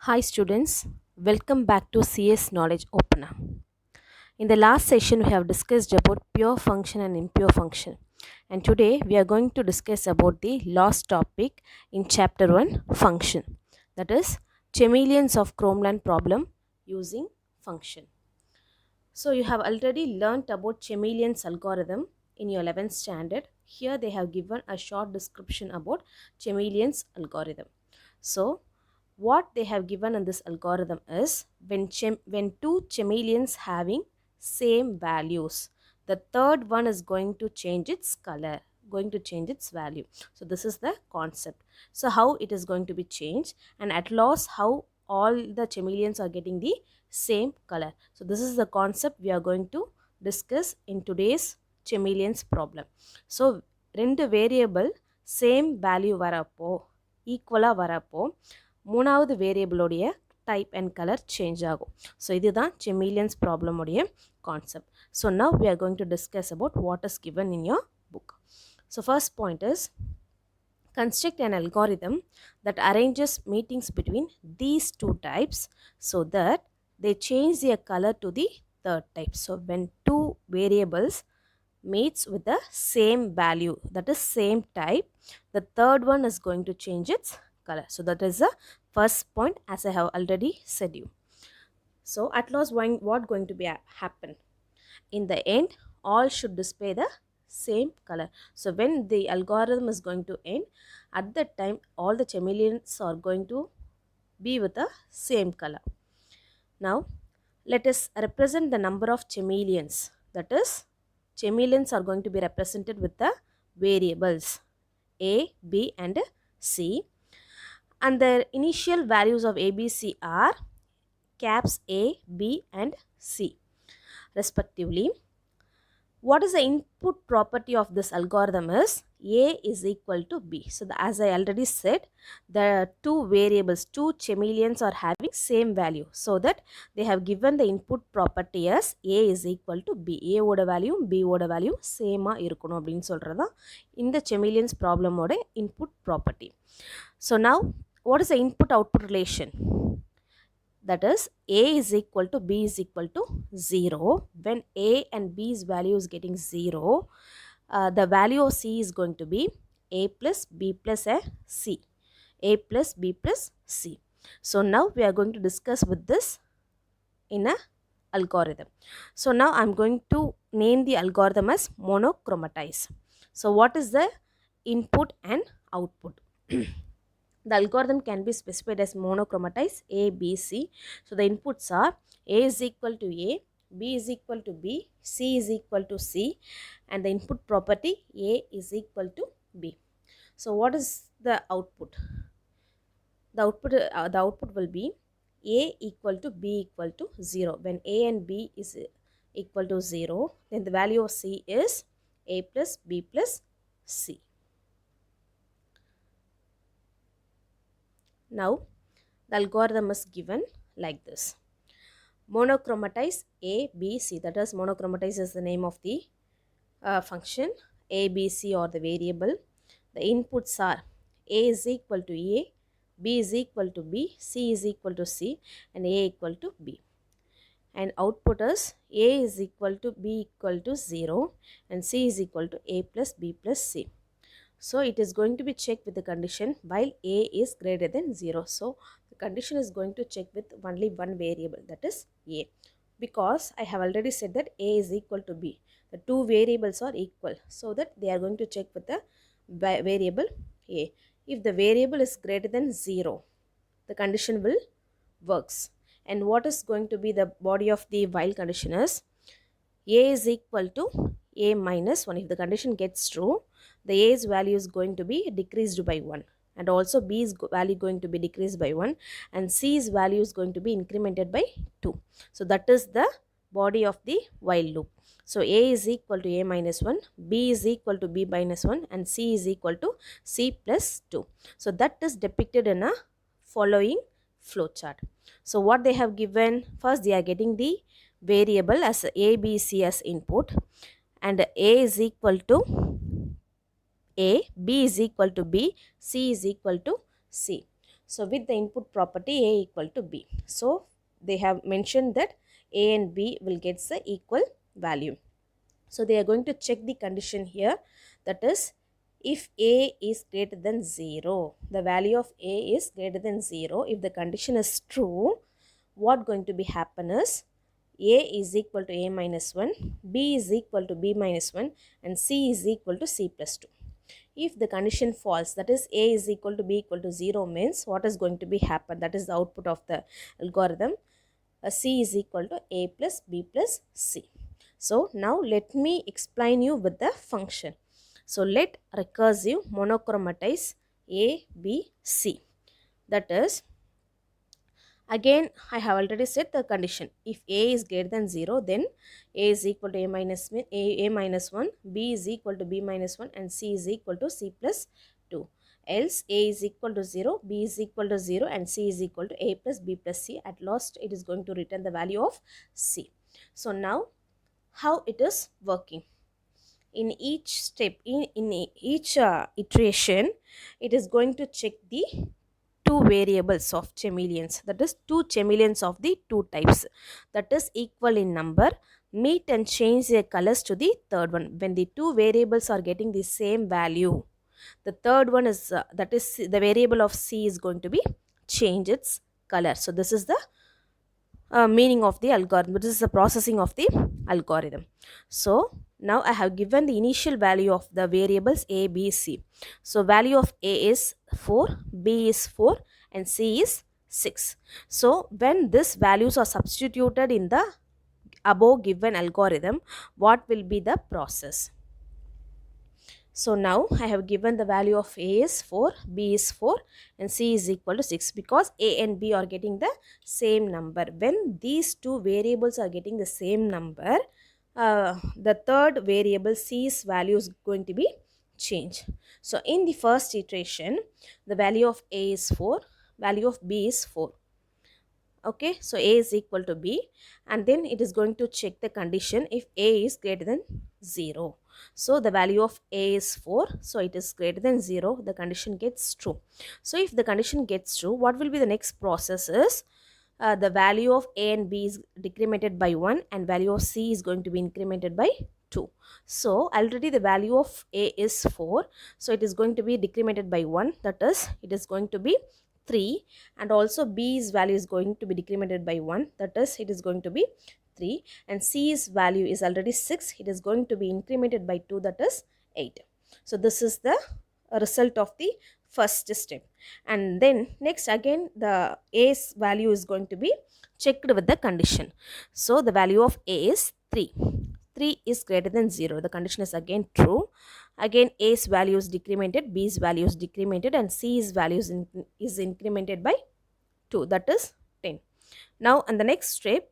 Hi students, welcome back to CS Knowledge Opener. In the last session we have discussed about pure function and impure function, and today we are going to discuss about the last topic in chapter 1, function, that is chameleons of Chromeland problem using function. So you have already learnt about chameleons algorithm in your 11th standard. Here they have given a short description about chameleons algorithm. So what they have given in this algorithm is when two chameleons having same values, the third one is going to change its color, going to change its value. So this is the concept. So how it is going to be changed, and at last how all the chameleons are getting the same color. So this is the concept we are going to discuss in today's chameleons problem. So ரெண்டு variable same value வரப்போ ஈக்குவலாக வரப்போ மூணாவது வேரியபிளோடைய type and colour change ஆகும். So இதுதான் chameleons problem உடைய concept. So now we are going to discuss about what is given in your book. So first point is construct an algorithm that arranges meetings between these two types so that they change their color to the third type. So when two variables meets with the same value, that is same type, the third one is going to change its color. So that is the first point, as I have already said you. So at last what going to be happen? In the end, all should display the same color. So when the algorithm is going to end, at that time all the chameleons are going to be with the same color. Now let us represent the number of chameleons. That is, chameleons are going to be represented with the variables a, b and c, and their initial values of a, b, c are caps a, b and c respectively. What is the input property of this algorithm is a is equal to b. So as I already said, the two variables, two chameleons are having same value, so that they have given the input property as a is equal to b. A oda value b oda value same ah irukonu appdin solradha இந்த chameleons problem oda input property. So now what is the input output relation? That is, a is equal to b is equal to 0. When a and b's value is getting 0, the value of c is going to be a plus b plus a c. A plus b plus c. So now we are going to discuss with this in a algorithm. So now I am going to name the algorithm as monochromatize. So what is the input and output? The algorithm can be specified as monochromatize A, B, C. So the inputs are A is equal to A, B is equal to B, C is equal to C, and the input property A is equal to B. So what is the output? The output will be A equal to B equal to 0. When A and B is equal to 0, then the value of C is A plus B plus C. Now the algorithm is given like this. Monochromatize A, B, C. That is, monochromatize is the name of the function. A, B, C or the variable. The inputs are A is equal to A, B is equal to B, C is equal to C, and A equal to B. And output is A is equal to B equal to 0 and C is equal to A plus B plus C. So it is going to be checked with the condition while a is greater than 0. So the condition is going to check with only one variable, that is a, because I have already said that a is equal to b. The two variables are equal, so that they are going to check with the variable a. If the variable is greater than 0, the condition will works. And what is going to be the body of the while condition is a is equal to a minus 1. If the condition gets true, the a's value is going to be decreased by 1, and also b's value going to be decreased by 1, and c's value is going to be incremented by 2. So that is the body of the while loop. So a is equal to a minus 1, b is equal to b minus 1, and c is equal to c plus 2. So that is depicted in a following flowchart. So what they have given, first they are getting the variable as a, b, c as input, and a is equal to a, b is equal to b, c is equal to c. So with the input property A equal to B. So they have mentioned that A and B will get the equal value. So they are going to check the condition here, that is if A is greater than 0, the value of A is greater than 0, if the condition is true, what going to be happen is A is equal to A minus 1, B is equal to B minus 1 and C is equal to C plus 2. If the condition false, that is A is equal to B equal to 0 means what is going to be happen, that is the output of the algorithm, C is equal to A plus B plus C. So now let me explain you with the function. So let recursive monochromatize A, B, C. That is, again I have already set the condition. If A is greater than 0, then A is equal to A minus 1, B is equal to B minus 1 and C is equal to C plus 2. Else A is equal to 0, B is equal to 0 and C is equal to A plus B plus C. At last it is going to return the value of C. So now how it is working? In each step, in each iteration, it is going to check the two variables of chameleons, that is two chameleons of the two types that is equal in number, meet and change their colors to the third one. When the two variables are getting the same value, the third one is that is the variable of C is going to be change its color. So this is the meaning of the algorithm. This is the processing of the algorithm. So now I have given the initial value of the variables A, B, C. So value of A is 4, B is 4 and C is 6. So when these values are substituted in the above given algorithm, what will be the process? So now I have given the value of A is 4, B is 4 and C is equal to 6 because A and B are getting the same number. When these two variables are getting the same number, the third variable C's value is going to be changed. So in the first iteration, the value of A is 4, value of B is 4. Okay, so A is equal to B and then it is going to check the condition if A is greater than 0. So the value of A is 4, so it is greater than 0, the condition gets true. So if the condition gets true, what will be the next process is the value of A and B is decremented by 1 and value of C is going to be incremented by 2. So already the value of A is 4, so it is going to be decremented by 1, that is it is going to be 3 and also B's value is going to be decremented by 1, that is it is going to be 3 and C's value is already 6, it is going to be incremented by 2, that is 8. So this is the result of the first step. And then next again the A's value is going to be checked with the condition. So the value of A is 3. 3 is greater than 0. The condition is again true. Again A's value is decremented, B's value is decremented and C's value is incremented by 2, that is 10. Now on the next step,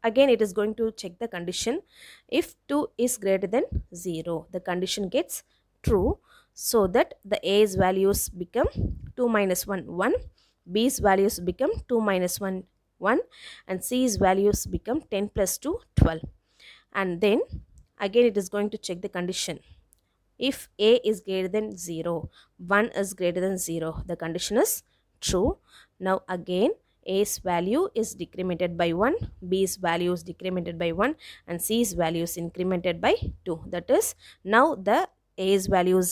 again it is going to check the condition. If 2 is greater than 0, the condition gets true, so that the A's values become 2 minus 1, 1, B's values become 2 minus 1, 1 and C's values become 10 plus 2, 12. And then again it is going to check the condition. If A is greater than 0, 1 is greater than 0, the condition is true. Now again A's value is decremented by 1, B's value is decremented by 1 and C's value is incremented by 2. That is now the A's value is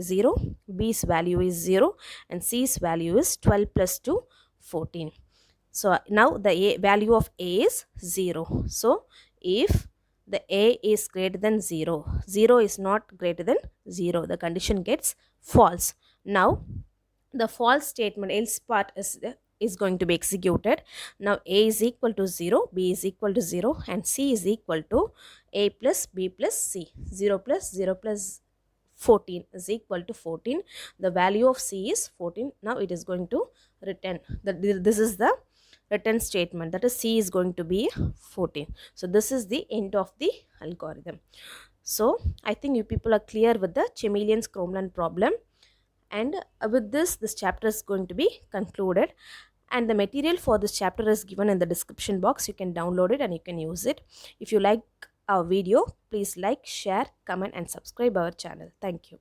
0, B's value is 0 and C's value is 12 plus 2, 14. So now the value of A is 0. So if the A is greater than 0, 0 is not greater than 0, the condition gets false. Now the false statement else part is going to be executed. Now A is equal to 0, B is equal to 0 and C is equal to A plus B plus C. 0 plus 0 plus 14 is equal to 14. The value of C is 14. Now it is going to return. This is the return statement, that is C is going to be 14. So this is the end of the algorithm. So I think you people are clear with the chameleon's Cromland problem, and with this chapter is going to be concluded, and the material for this chapter is given in the description box. You can download it and you can use it. If you like our video, please like, share, comment and subscribe our channel. Thank you.